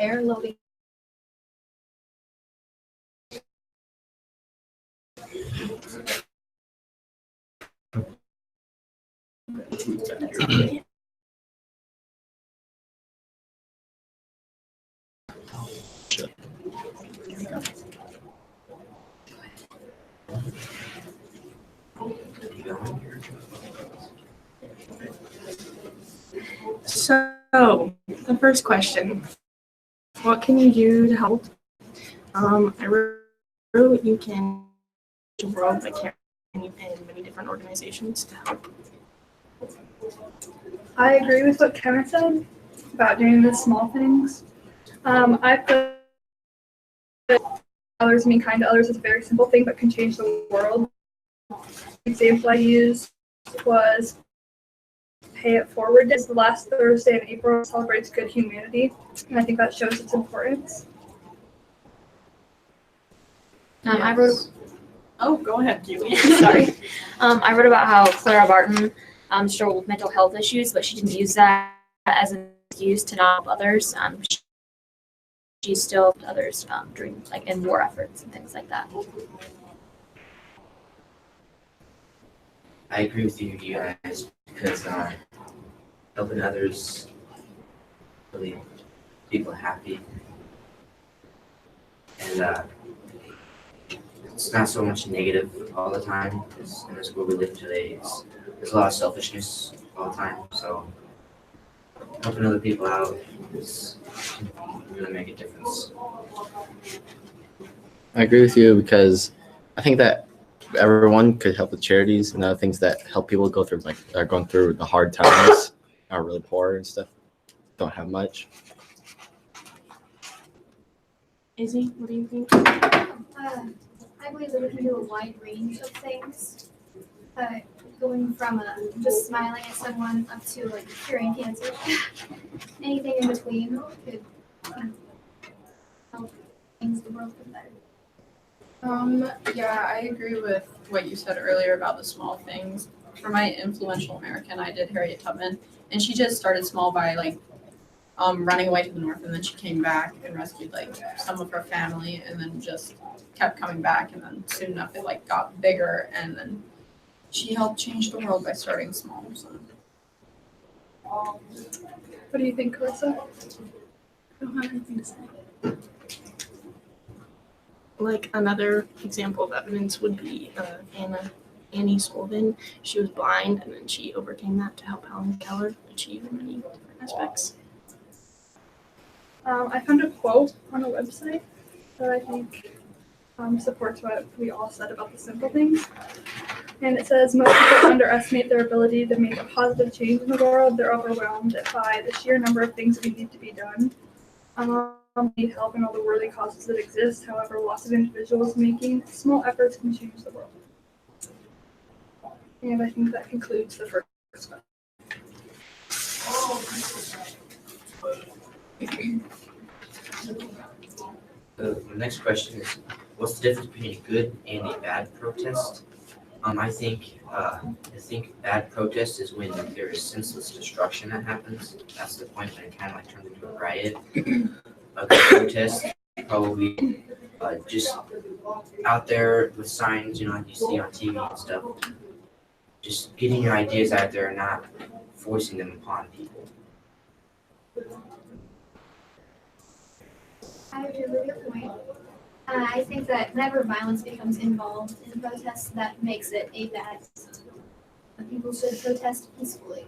air loading. So, the first question, what can you do to help? I wrote you can the world by carrying in many different organizations to help. I agree with what Kevin said about doing the small things. I put others being kind to others is a very simple thing but can change the world. The example I used was Pay It Forward Day. It's the last Thursday in April. It celebrates good humanity, and I think that shows its importance. I wrote. Oh, go ahead, Kiwi. Sorry. I wrote about how Clara Barton struggled with mental health issues, but she didn't use that as an excuse to not help others. She still helped others during in war efforts and things like that. I agree with you guys because helping others really people happy, and it's not so much negative all the time. Because in this world we live today, there's a lot of selfishness all the time. So helping other people out can really make a difference. I agree with you because I think that everyone could help with charities and other things that help people go through are going through the hard times, are really poor and stuff, don't have much. Izzy, what do you think? I believe that we can do a wide range of things, going from just smiling at someone up to curing cancer. Anything in between could help things the world for better. Yeah, I agree with what you said earlier about the small things. For my influential American, I did Harriet Tubman, and she just started small by running away to the north, and then she came back and rescued some of her family, and then just kept coming back, and then soon enough it got bigger, and then she helped change the world by starting small. So. What do you think, Carissa? I don't have anything to say. Another example of evidence would be Annie Sullivan. She was blind, and then she overcame that to help Helen Keller achieve many different aspects. I found a quote on a website that I think supports what we all said about the simple things. And it says, most people underestimate their ability to make a positive change in the world. They're overwhelmed by the sheer number of things that need to be done. Need help in all the worthy causes that exist. However, lots of individuals making small efforts can change the world. And I think that concludes the first question. The next question is, what's the difference between a good and a bad protest? I think bad protest is when there is senseless destruction that happens. That's the point when it kind of turns into a riot. A good protest probably just out there with signs, like you see on TV and stuff. Just getting your ideas out there and not forcing them upon people. I agree with your point. I think that whenever violence becomes involved in protests, that makes it a bad system. People should protest peacefully.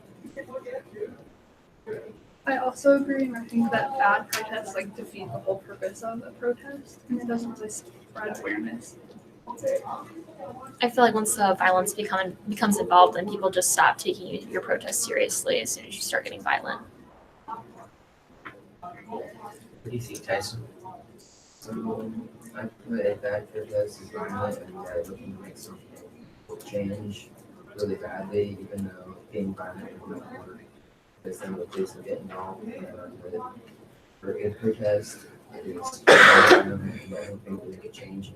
I also agree, and I think that bad protests defeat the whole purpose of a protest, and it doesn't really spread awareness. I feel like once the violence becomes involved, then people just stop taking your protest seriously as soon as you start getting violent. What do you think, Tyson? I put a bad protest is violent and looking to make something change really badly, even though being violent is not work. It's not the place to get involved. But for a good protest, it is hoping to make a change.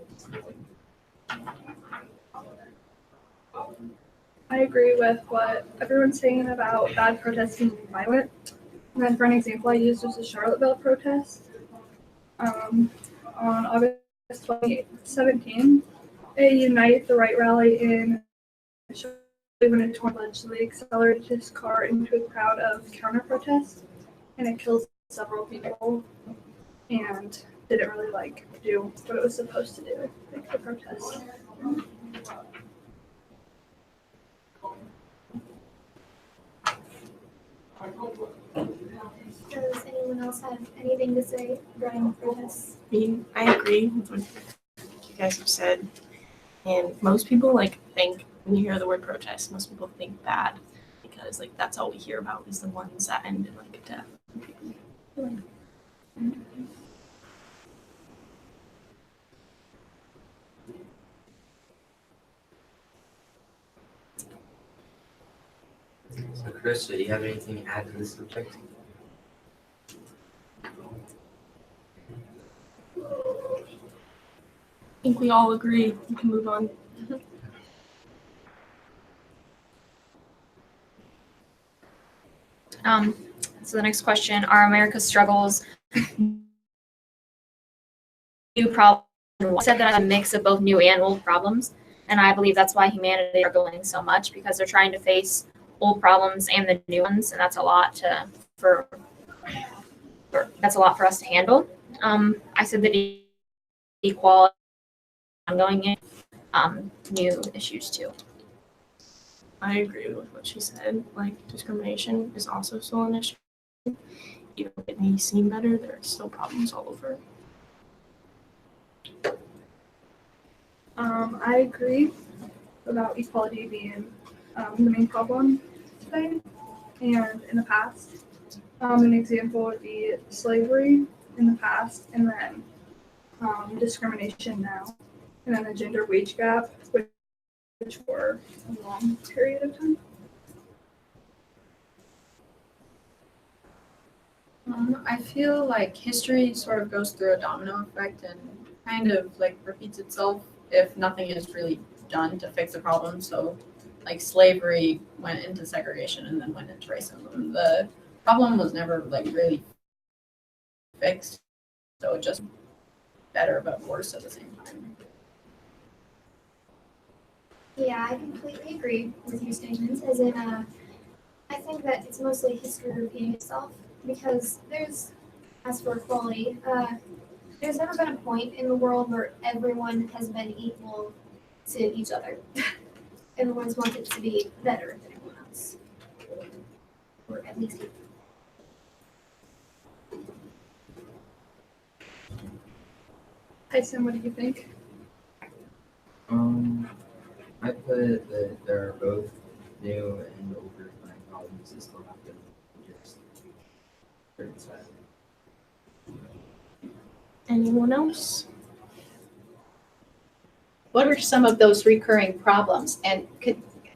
I agree with what everyone's saying about bad protests being violent. And then for an example I used was the Charlottesville protest. On August 2017, a Unite the Right rally in Charlotte when a torn allegedly accelerated his car into a crowd of counter-protests, and it killed several people, and didn't really do what it was supposed to do, the protest. Does anyone else have anything to say regarding protests? I mean, I agree with what you guys have said. And most people think when you hear the word protest, most people think bad because that's all we hear about is the ones that end in death. So Chris, do you have anything to add to this subject? I think we all agree. We can move on. So the next question, are America's struggles new problems? I said that I'm a mix of both new and old problems, and I believe that's why humanity is struggling so much, because they're trying to face old problems and the new ones, and that's a lot for us to handle. I said that equality ongoing in new issues too. I agree with what she said. Discrimination is also still an issue. Even if it may seem better, there are still problems all over. I agree about equality being the main problem today and in the past. An example would be slavery in the past, and then discrimination now, and then the gender wage gap, which for a long period of time. I feel like history sort of goes through a domino effect and kind of repeats itself if nothing is really done to fix the problem. So slavery went into segregation and then went into racism. The problem was never really fixed. So it just better but worse at the same time. Yeah, I completely agree with your statements. As in, I think that it's mostly history repeating itself because as for equality, there's never been a point in the world where everyone has been equal to each other. Everyone's wanted to be better than everyone else, or at least equal. Tyson, what do you think? I put that there are both new and older problems that still have to be just pretty sad. Anyone else? What are some of those recurring problems? And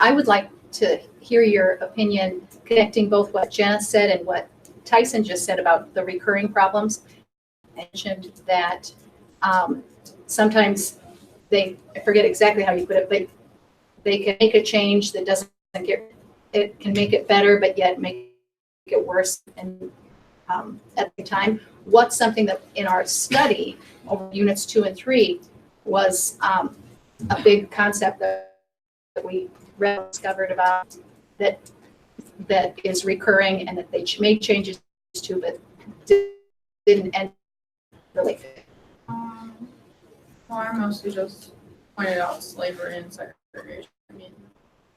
I would like to hear your opinion connecting both what Jenna said and what Tyson just said about the recurring problems. I mentioned that sometimes I forget exactly how you put it, but they can make a change that doesn't it can make it better, but yet make it worse. And at the time, what's something that in our study over units 2 and 3 was a big concept that we read, discovered about that is recurring and that they made changes to, but didn't end really. Well, I mostly just pointed out slavery and segregation. I mean,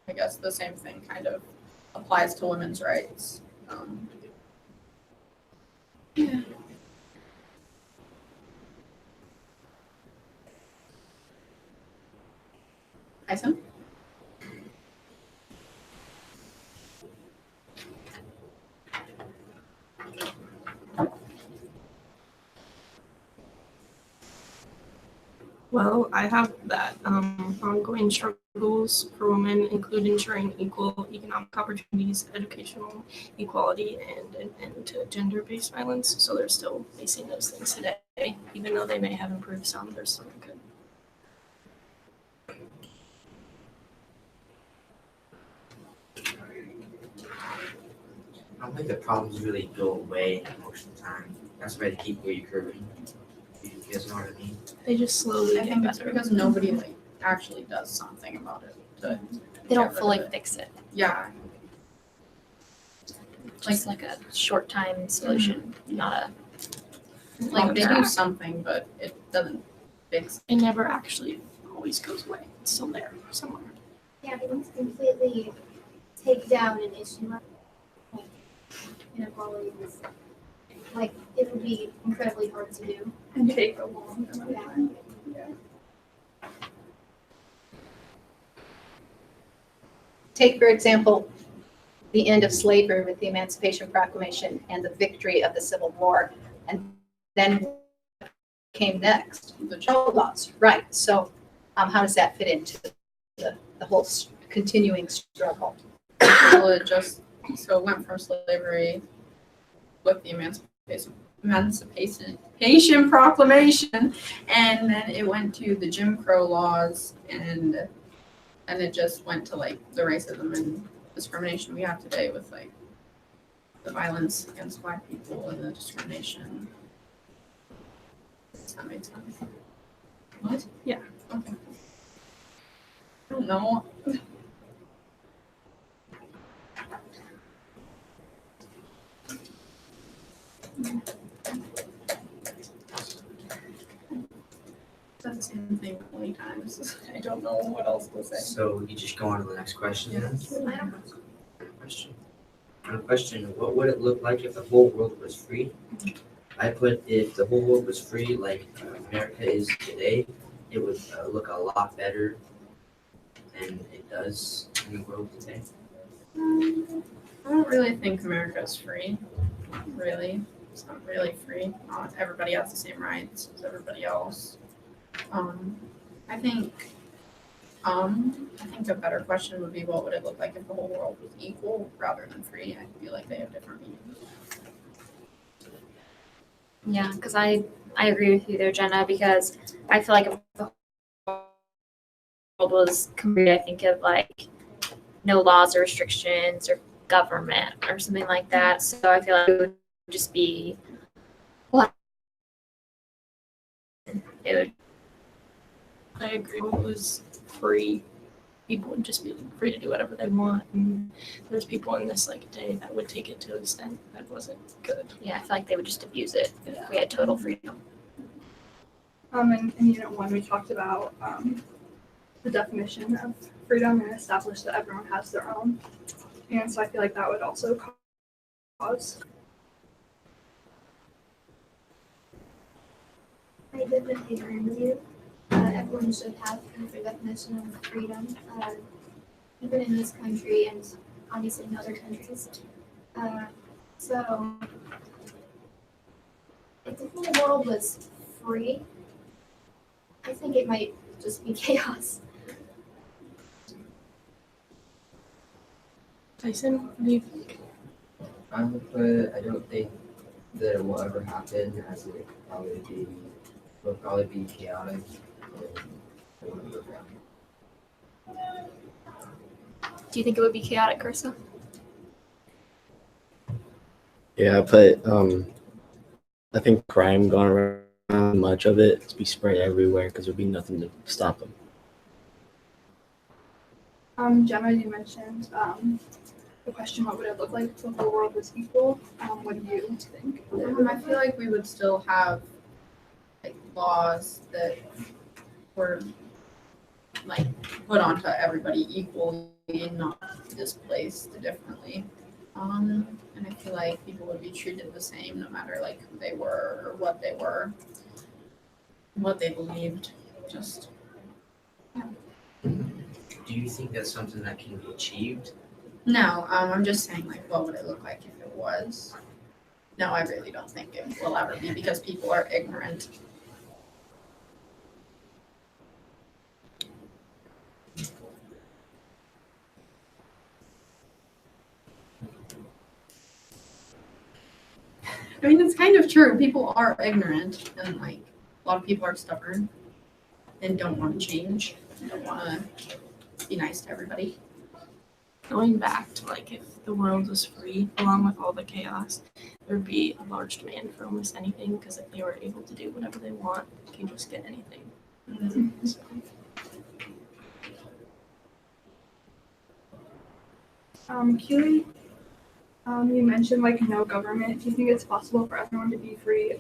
I guess the same thing kind of applies to women's rights. Yeah. Tyson? Well, I have that ongoing struggles for women include ensuring equal economic opportunities, educational equality, and an end to gender-based violence. So they're still facing those things today, even though they may have improved some. They're still not good. I don't think the problems really go away most of the time. That's why they keep recurring. You guys know what I mean? They just slowly I get think it's better. because nobody like actually does something about it. They don't Get rid fully of it. fix it. Yeah, Just like a short time solution, not like they do Long-term. something, but it doesn't fix. It never actually always goes away. It's still there somewhere. Yeah, they want to completely take down an issue like inequality is like it would be incredibly hard to do. And take a long amount of Yeah. time. Yeah. Take, for example, the end of slavery with the Emancipation Proclamation and the victory of the Civil War. And then what came next? The Control laws, right. So how does that fit into the whole continuing struggle? Well, it just so it went from slavery with the Emancipation Proclamation, and then it went to the Jim Crow laws, and it just went to like the racism and discrimination we have today with like the violence against Black people and the discrimination. Does that make sense? What? Yeah. Okay. I don't know. Said the same thing 20 times. I don't know what else to say. So you just go on to the next question then? I don't know. Question. Question, what would it look like if the whole world was free? I put if the whole world was free like America is today, it would look a lot better than it does in the world today. I don't really think America is free. Really. It's not really free. Not everybody has the same rights as everybody else. I think a better question would be what would it look like if the whole world was equal rather than free? I feel like they have different meanings. Yeah, because I agree with you there, Jenna, because I feel like if the world was complete, I think of like no laws or restrictions or government or something like that. So I feel like it would just be it would I agree. When it was free, people would just be free to do whatever they want. And there's people in this like day that would take it to an extent that wasn't good. I feel like they would just abuse it Yeah. if we had total freedom. And in Unit 1, we talked about the definition of freedom and established that everyone has their own. And so I feel like that would also cause. I definitely agree with you. Everyone should have kind of a definition of freedom, even in this country and obviously in other countries. So, if the whole world was free, I think it might just be chaos. Tyson, what do you think? I would put, I don't think that it will ever happen, as it will probably be chaotic and it won't work out. Do you think it would be chaotic, Carissa? Yeah, but I think crime going around, much of it to be spread everywhere because there'd be nothing to stop them. Gemma, you mentioned the question, what would it look like if the whole world was equal? What do you think? I feel like we would still have like laws that were like put onto everybody equally and not displaced differently. And I feel like people would be treated the same no matter like who they were or what they were, what they believed. Just Do you think that's something that can be achieved? no. I'm just saying like what would it look like if it was? No, I really don't think it will ever be because people are ignorant. I mean, it's kind of true. People are ignorant, and like a lot of people are stubborn and don't want to change, and don't want to be nice to everybody. Going back to like if the world was free, along with all the chaos, there would be a large demand for almost anything because if they were able to do whatever they want, they can just get anything. So, Keely, you mentioned like no government. Do you think it's possible for everyone to be free,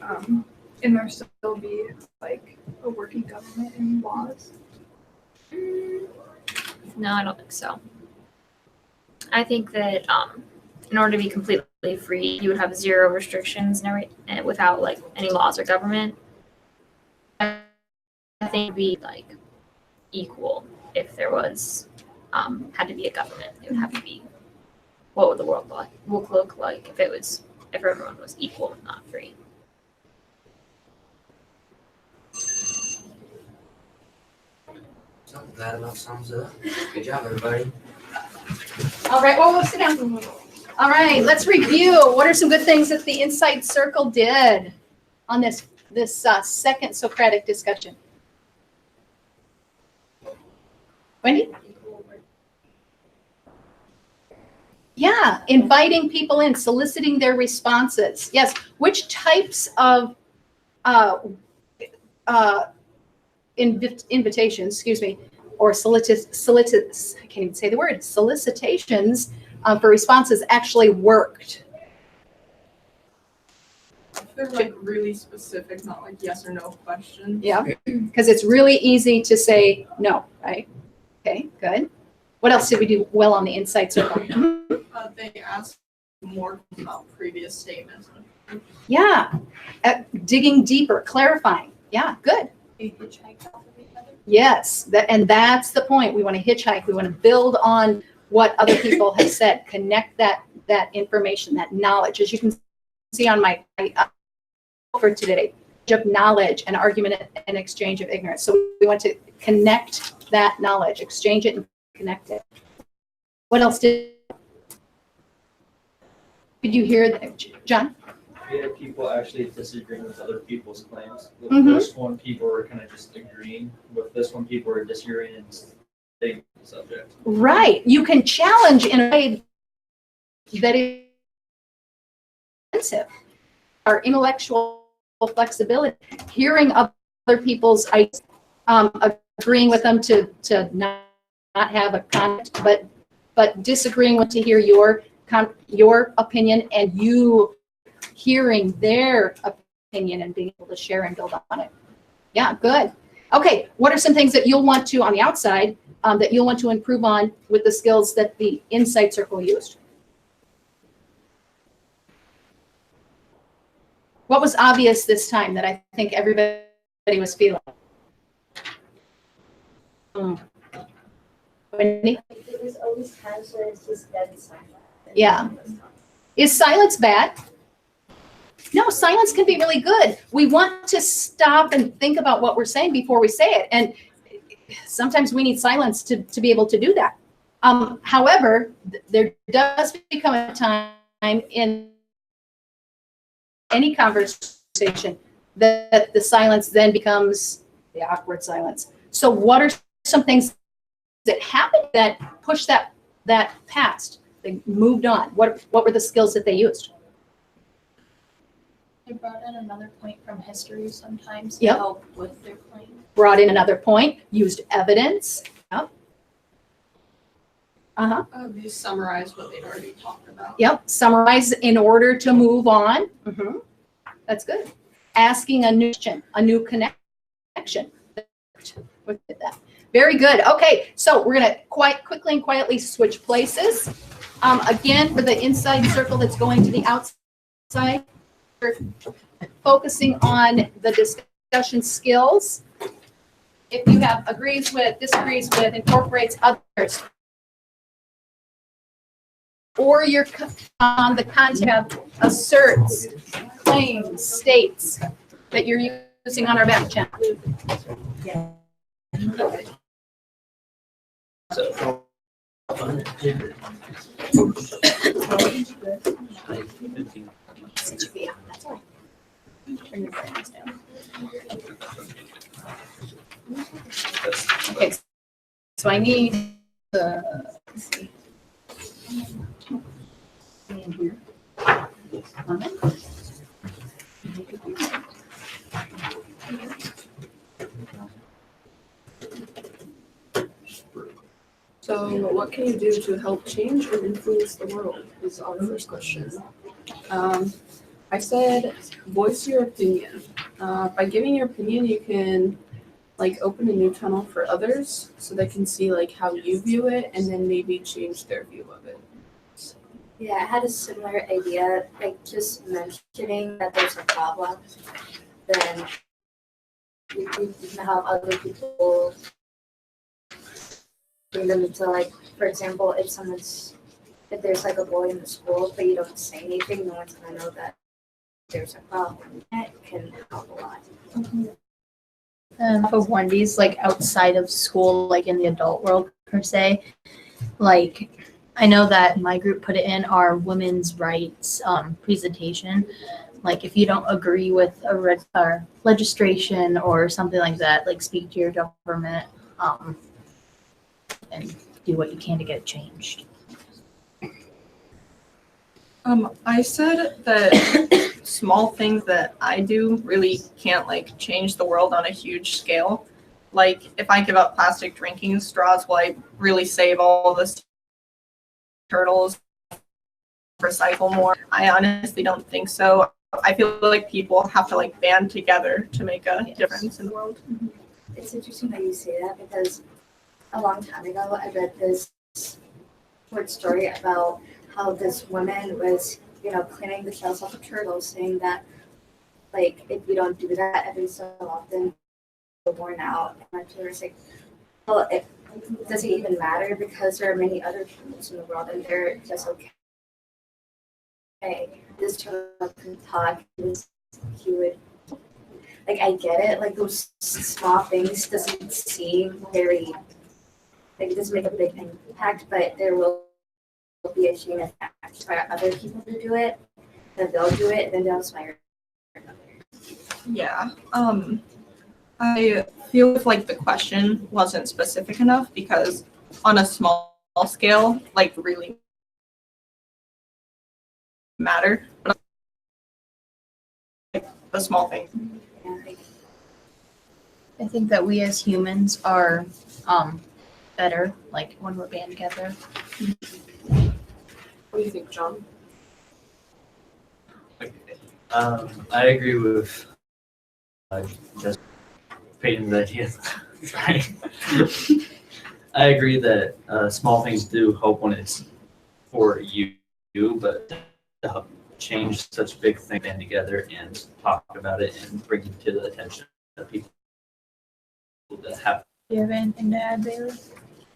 and there still be like a working government and laws? No, I don't think so. I think that in order to be completely free, you would have zero restrictions and without like any laws or government. I think it'd be like equal if there was had to be a government. It would have to be what would the world look like if everyone was equal and not free. So that about sums it up. Good job, everybody. All right, well, we'll sit down. All right, let's review. What are some good things that the Insight Circle did on this second Socratic discussion? Wendy? Yeah, inviting people in, soliciting their responses. Yes, which types of invitations, or I can't even say the word, solicitations for responses actually worked. They're like really specific, not like yes or no questions. Yeah, because it's really easy to say no, right? Okay, good. What else did we do well on the Insight Circle? They asked more about previous statements. Yeah, digging deeper, clarifying. Yeah, good. They hitchhiked off of each other. Yes, that's the point. We want to hitchhike. We want to build on what other people have said. Connect that information, that knowledge. As you can see on my for today, of knowledge and argument and exchange of ignorance. So we want to connect that knowledge, exchange it and connect it. What else did you hear, John? We had people actually disagreeing with other people's claims. The Mhm. first one, people were kind of just agreeing. With this one, people were disagreeing and stating the subject. Right. You can challenge in a way that is offensive. Our intellectual flexibility, hearing other people's ideas, agreeing with them to not have a conflict, but disagreeing with to hear your opinion and you hearing their opinion and being able to share and build on it. Yeah, good. Okay, what are some things that you'll want to, on the outside, that you'll want to improve on with the skills that the Insight Circle used? What was obvious this time that I think everybody was feeling? Wendy? It was always times when it's just dead silent. Yeah. Is silence bad? No, silence can be really good. We want to stop and think about what we're saying before we say it. And sometimes we need silence to be able to do that. However, there does become a time in any conversation that the silence then becomes the awkward silence. So what are some things that happened that pushed that past? They moved on. What were the skills that they used? They brought in another point from history sometimes Yep. to help with their claim. Brought in another point, used evidence. Yep. They summarized what they'd already talked about. Yep. Summarize in order to move on. Mm-hmm. That's good. Asking a new question, a new connection. With that. Very good. Okay, so we're going to quite quickly and quietly switch places. Again, for the Insight Circle that's going to the outside, we're focusing on the discussion skills. If you have agrees with, disagrees with, incorporates others, or you're on the content asserts, claims, states that you're using on our back channel. So, Yeah, that's right. Turn your brightness down. Okay, so I need let's see. comment? So what can you do to help change and influence the world is our first question. I said, voice your opinion. By giving your opinion, you can like open a new tunnel for others so they can see like how you view it and then maybe change their view of it. Yeah, I had a similar idea, like just mentioning that there's a problem, then you can help other people bring them to like, for example, if there's like a boy in the school but you don't say anything, no one's gonna know that there's a problem. That can help a lot. For Wendy's, like outside of school, like in the adult world per se, like I know that my group put it in our women's rights presentation. Like if you don't agree with a legislation or something like that, like speak to your government and do what you can to get it changed. I said that small things that I do really can't like change the world on a huge scale. Like if I give up plastic drinking straws, will I really save all this turtles, recycle more? I honestly don't think so. I feel like people have to like band together to make a difference in the world. It's interesting that you say that because a long time ago I read this short story about how this woman was, cleaning the shells off of turtles, saying that like if you don't do that every so often, you're worn out. And she was like, well, does it even matter because there are many other turtles in the world and they're just okay. This turtle can talk. He would, like, I get it. Like those small things doesn't seem very, like it doesn't make a big impact, but there will be a chain effect by other people to do it. Then they'll do it, and then they'll inspire others. Yeah. I feel like the question wasn't specific enough because on a small scale, like really matter. But like the small things. I think that we as humans are better, like when we're band together. What do you think, John? I agree with just Peyton's idea. Sorry. I agree that small things do help when it's for you, but to help change such big things, band together and talk about it and bring it to the attention of people that have. Do you have anything to add, Bailey?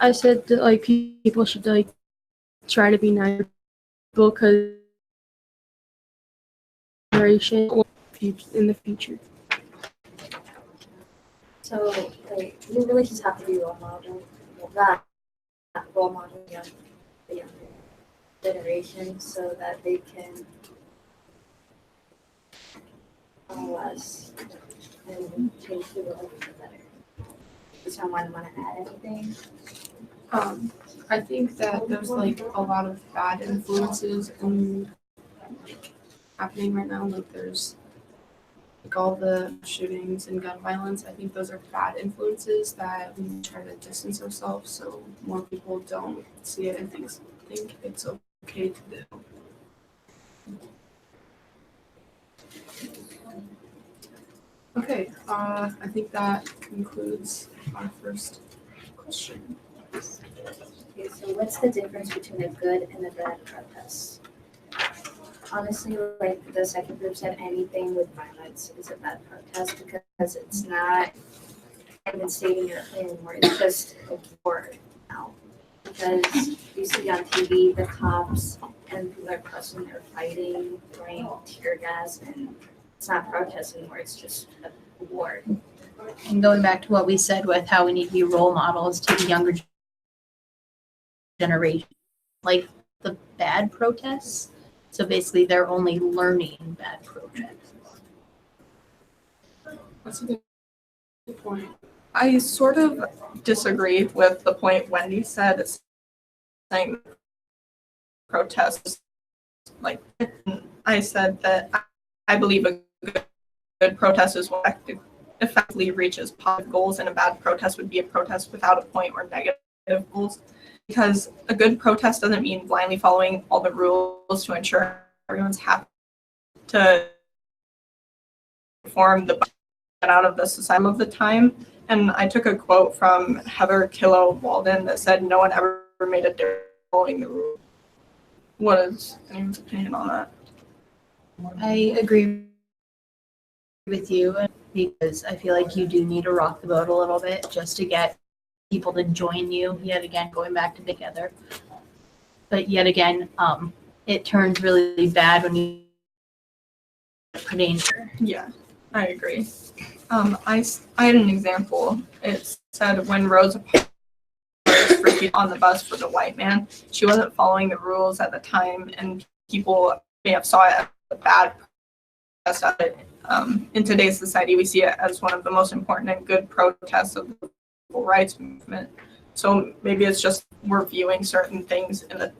I said that like people should like try to be nice because generation in the future. So, like, you really just have to be role model. Not role model the younger generation so that they can follow us and change the world for the better. Does someone want to add anything? I think that there's like a lot of bad influences happening right now. Like there's like all the shootings and gun violence. I think those are bad influences that we try to distance ourselves so more people don't see it and think it's okay to do. Okay, I think that concludes our first question. Okay, so what's the difference between a good and a bad protest? Honestly, like the second group said, anything with violence is a bad protest because it's not even stating your opinion anymore. It's just a word now. Because you see on TV the cops and people are pressing, they're fighting, throwing tear gas, and it's not protest anymore. It's just a war. And going back to what we said with how we need to be role models to the younger generation, like the bad protests. So basically, they're only learning bad protests. That's a good point. I sort of disagree with the point Wendy said, saying protests like I said that I believe a good protest is what effectively reaches positive goals, and a bad protest would be a protest without a point or negative goals. Because a good protest doesn't mean blindly following all the rules to ensure everyone's happy to form the get out of the society of the time. And I took a quote from Heather Killow Walden that said, "No one ever made a difference following the rules." What is anyone's opinion on that? I agree with you because I feel like you do need to rock the boat a little bit just to get people to join you. Yet again, going back to together. But yet again, it turns really bad when you putting. Yeah, I agree. I had an example. It said when Rosa Parks was on the bus for the white man, she wasn't following the rules at the time, and people may have saw it as a bad protest of it. In today's society, we see it as one of the most important and good protests of the civil rights movement. So maybe it's just we're viewing certain things in the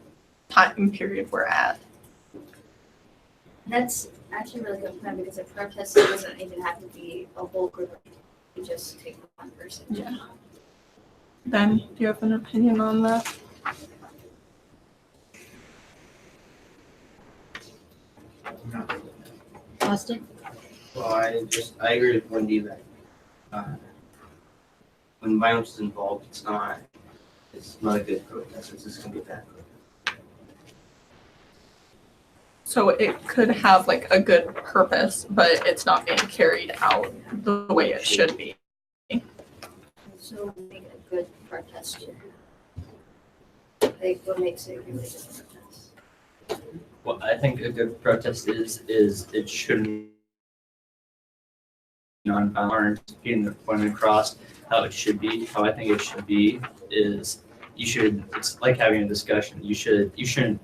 time period we're at. That's actually a really good point because a protest doesn't even have to be a whole group. You just take one person. Yeah. Ben, do you have an opinion on that? Austin? Well, I agree with Wendy that when violence is involved, it's not a good protest. It's just gonna be bad. So it could have like a good purpose, but it's not being carried out the way it should be. So make it a good protest. Like what makes it a really good protest? What I think a good protest is it shouldn't be nonviolent, getting the point across how it should be. How I think it should be is it's like having a discussion. You shouldn't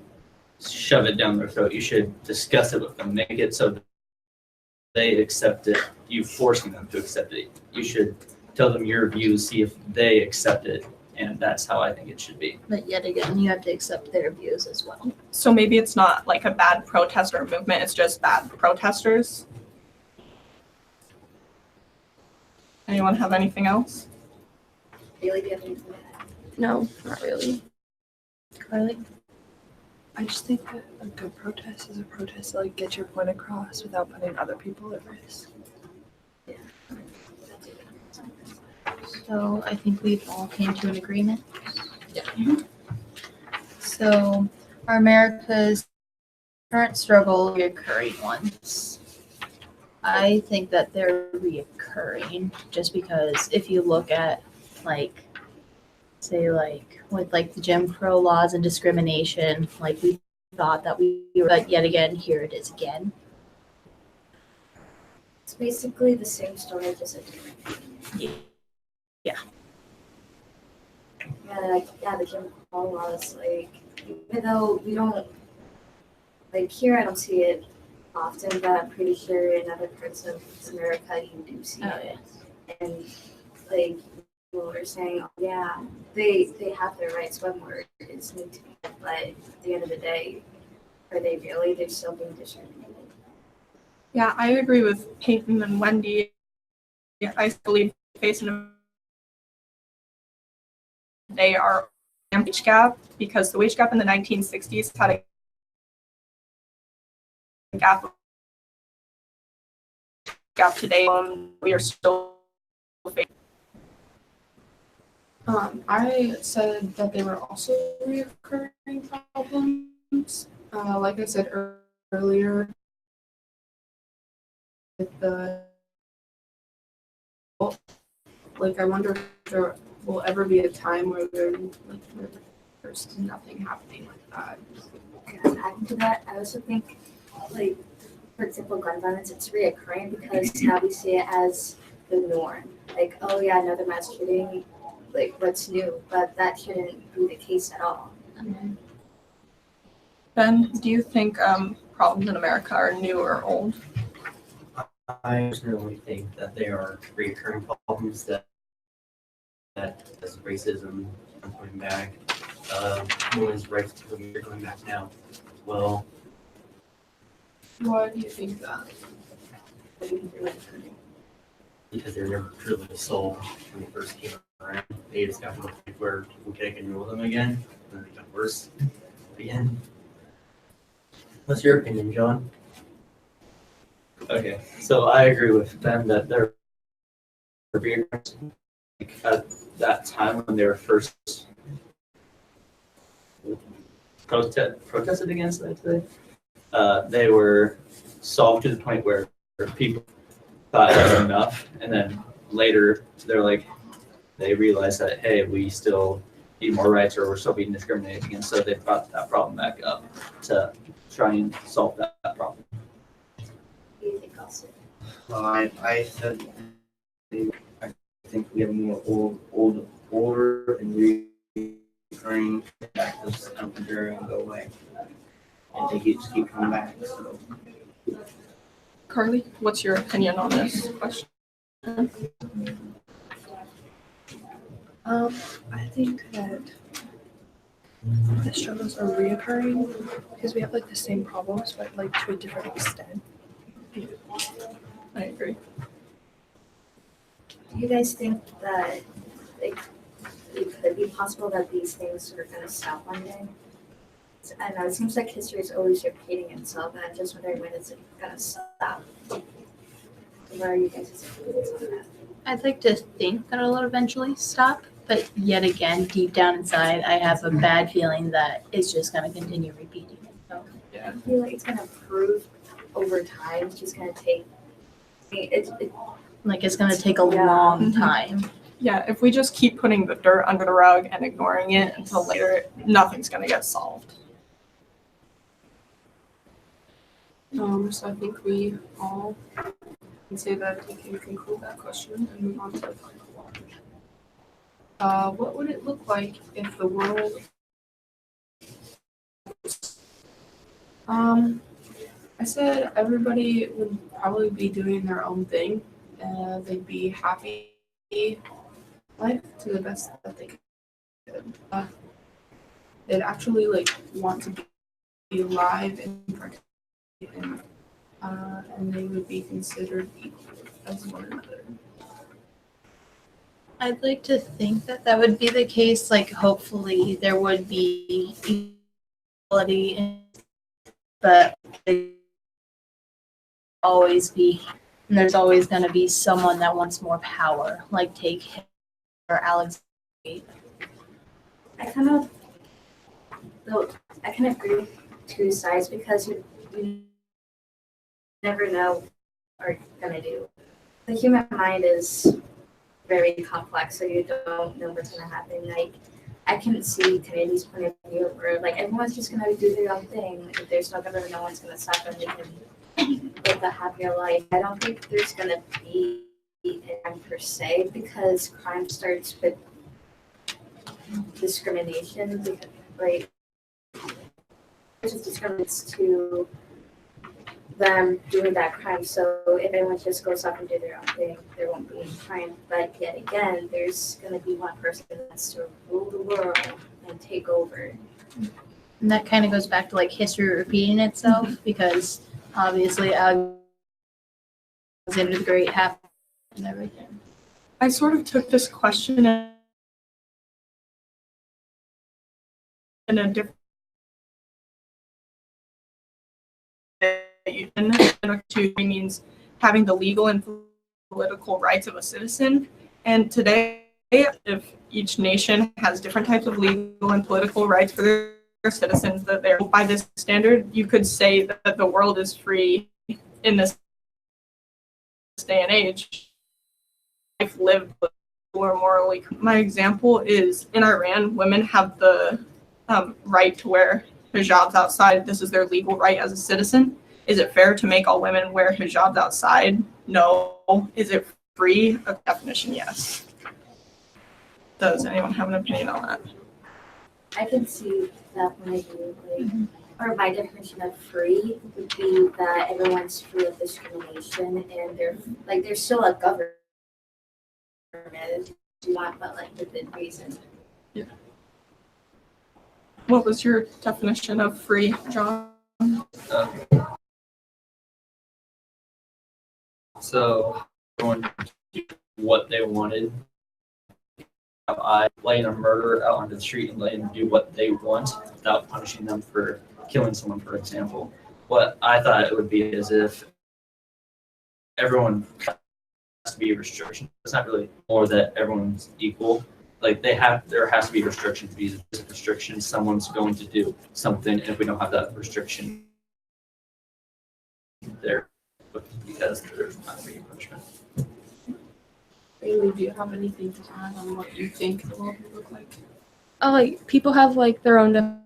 shove it down their throat. You should discuss it with them, make it so that they accept it. You forcing them to accept it. You should tell them your views, see if they accept it, and that's how I think it should be. But yet again, you have to accept their views as well. So maybe it's not like a bad protest or movement, it's just bad protesters. Anyone have anything else? Bailey, do you have anything to add? No, not really. Carly? I just think that a good protest is a protest to like get your point across without putting other people at risk. So I think we've all came to an agreement. Yeah. So are America's current struggle reoccurring ones? I think that they're reoccurring just because if you look at like, say like with like the Jim Crow laws and discrimination, like we thought that we were, but yet again, here it is again. It's basically the same story, just a different. Yeah. Yeah, the Jim Crow laws, like, even though we don't, like, here I don't see it often, but I'm pretty sure in other parts of America you do see it. And, like, people are saying, oh, yeah, they have their rights, what more is need to be, but at the end of the day, are they really? They're still being discriminated. Yeah, I agree with Peyton and Wendy. Yeah, I believe facing they are a wage gap because the wage gap in the 1960s had a gap today. We are still facing. I said that they were also recurring problems. Like I said earlier, with the like, I wonder if there will ever be a time where there's nothing happening like that. And adding to that, I also think, like, for example, gun violence, it's reoccurring because now we see it as the norm. Like, oh yeah, another mass shooting, like, what's new? But that shouldn't be the case at all. Ben, do you think problems in America are new or old? I personally think that they are recurring problems that as racism going back, women's rights to vote going back now. Well, Why do you think that? Because they're never truly sold when they first came around. They just got to the point where people can't control them again, and they got worse again. What's your opinion, John? Okay, so I agree with them that they're being like, at that time when they were first protested against, I'd say, they were solved to the point where people thought it was enough, and then later they're like, they realized that, hey, we still need more rights or we're still being discriminated against, so they brought that problem back up to try and solve that problem. What do you think, Austin? I said, I think we have more older and recurring practice come through and go away. And they just keep coming back, so. Carly, what's your opinion on this question? I think that the struggles are reoccurring because we have like the same problems, but like to a different extent. Yeah, I agree. Do you guys think that it could be possible that these things are going to stop one day? I know it seems like history is always repeating itself, and I'm just wondering when it's going to stop. What are you guys' opinions on that? I'd like to think that it'll eventually stop, but yet again, deep down inside, I have a bad feeling that it's just going to continue repeating itself. I feel like it's going to improve over time. It's just going to take. It's going to take a long time. Yeah, if we just keep putting the dirt under the rug and ignoring it until later, nothing's gonna get solved. So I think we all can say that we can conclude that question and move on to the final one. What would it look like if the world I said everybody would probably be doing their own thing. They'd be happy life to the best that they could. They'd actually like want to be alive and participate, and they would be considered equal as one another. I'd like to think that that would be the case. Like, hopefully, there would be equality, but always be, and there's always going to be someone that wants more power, like take him or Alex. I kind of agree with two sides because you never know what you're gonna do. The human mind is very complex, so you don't know what's gonna happen. Like, I can see Kennedy's point of view where like everyone's just gonna do their own thing. If there's no government, no one's gonna stop them. They can live a happier life. I don't think there's gonna be crime per se because crime starts with discrimination. Because, like, it just discriminates to them doing that crime. So if everyone just goes off and do their own thing, there won't be any crime. But yet again, there's going to be one person that has to rule the world and take over. And that kind of goes back to like history repeating itself because obviously Alexander the Great happened and everything. I sort of took this question in a different to means having the legal and political rights of a citizen. And today, if each nation has different types of legal and political rights for their citizens, that they're by this standard, you could say that the world is free in this day and age. Life lived or morally. My example is in Iran, women have the right to wear hijabs outside. This is their legal right as a citizen. Is it fair to make all women wear hijabs outside? No. Is it free? A definition, yes. Does anyone have an opinion on that? I can see that point of view. Like, or my definition of free would be that everyone's free of discrimination and there's still a government to want, but like within reason. Yeah. What was your definition of free, John? So everyone did what they wanted. I letting a murderer out on the street and letting them do what they want without punishing them for killing someone, for example. What I thought it would be is if everyone has to be a restriction. It's not really more that everyone's equal. Like there has to be restrictions. Because if there's a restriction, someone's going to do something, and if we don't have that restriction there, because there's not going to be punishment. Bailey, do you have anything to add on what you think the world would look like? Like people have like their own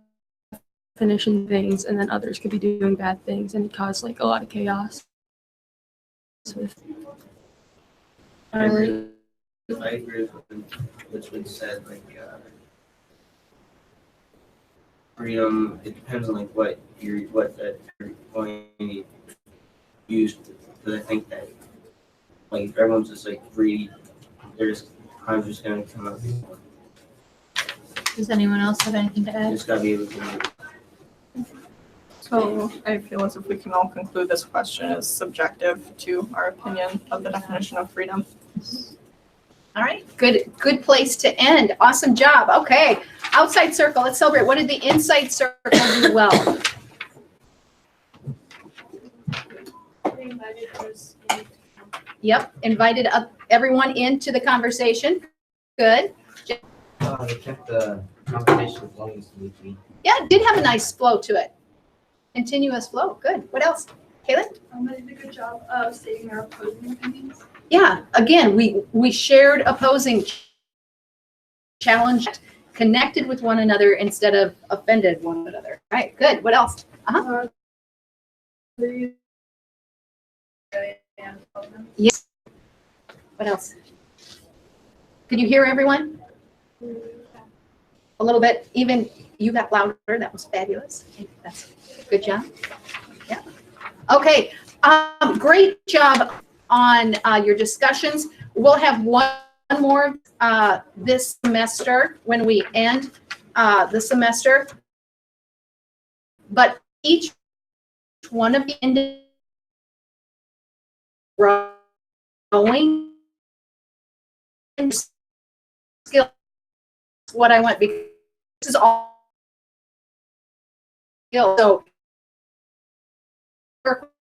definition of things, and then others could be doing bad things, and it cause like a lot of chaos. With I agree with what's been said. Like freedom, it depends on like what you're going to use. Because I think that like if everyone's just like free, there's crimes just gonna come up. Does anyone else have anything to add? Just gotta be able to. So I feel as if we can all conclude this question is subjective to our opinion of the definition of freedom. All right, good place to end. Awesome job. Okay, outside circle, let's celebrate. What did the inside circle do well? Yep, invited up everyone into the conversation. Good. They kept the conversation flowing smoothly. Yeah, it did have a nice flow to it. Continuous flow. Good. What else? Kaylin? I did a good job of stating our opposing opinions. Yeah, again, we shared opposing challenge, connected with one another instead of offended one another. All right, good. What else? Yes. What else? Could you hear everyone? A little bit. Even you got louder. That was fabulous. That's good job. Yeah. Okay. Great job on your discussions. We'll have one more this semester when we end the semester. But each one of the growing skills, what I want, because this is all skills. So work